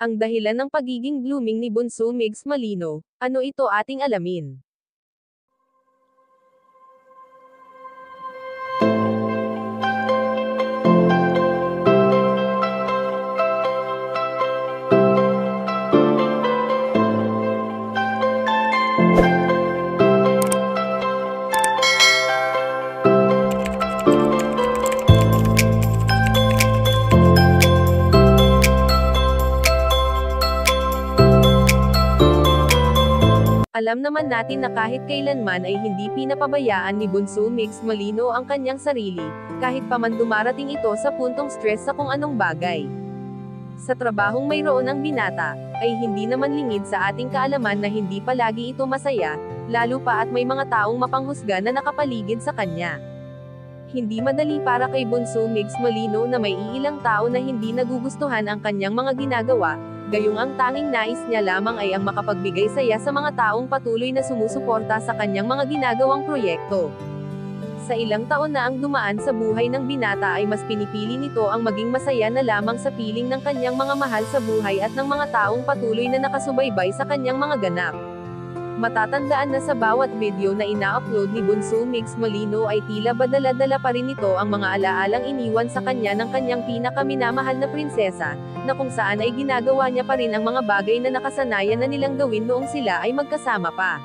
Ang dahilan ng pagiging blooming ni Bunso Migs Malino, ano ito ating alamin. Alam naman natin na kahit kailanman ay hindi pinapabayaan ni Bunso Migs Malino ang kanyang sarili, kahit pa man dumarating ito sa puntong stress sa kung anong bagay. Sa trabahong mayroon ang binata, ay hindi naman lingid sa ating kaalaman na hindi palagi ito masaya, lalo pa at may mga taong mapanghusga na nakapaligid sa kanya. Hindi madali para kay Bunso Migs Malino na may iilang tao na hindi nagugustuhan ang kanyang mga ginagawa, gayong ang tanging nais niya lamang ay ang makapagbigay saya sa mga taong patuloy na sumusuporta sa kanyang mga ginagawang proyekto. Sa ilang taon na ang dumaan sa buhay ng binata ay mas pinipili nito ang maging masaya na lamang sa piling ng kanyang mga mahal sa buhay at ng mga taong patuloy na nakasubaybay sa kanyang mga ganap. Matatandaan na sa bawat video na ina-upload ni Bunso Migs Malino ay tila ba dala-dala pa rin ito ang mga alaalang iniwan sa kanya ng kanyang pinakaminamahal na prinsesa, na kung saan ay ginagawa niya pa rin ang mga bagay na nakasanayan na nilang gawin noong sila ay magkasama pa.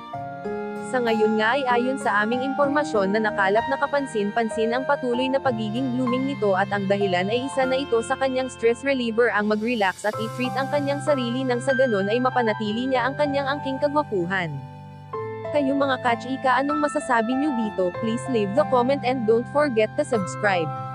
Sa ngayon nga ay ayon sa aming impormasyon na nakalap na kapansin-pansin ang patuloy na pagiging blooming nito at ang dahilan ay isa na ito sa kanyang stress reliever ang mag-relax at i-treat ang kanyang sarili nang sa ganon ay mapanatili niya ang kanyang angking kagwapuhan. Kayo mga kachika, anong masasabi niyo dito? Please leave the comment and don't forget to subscribe.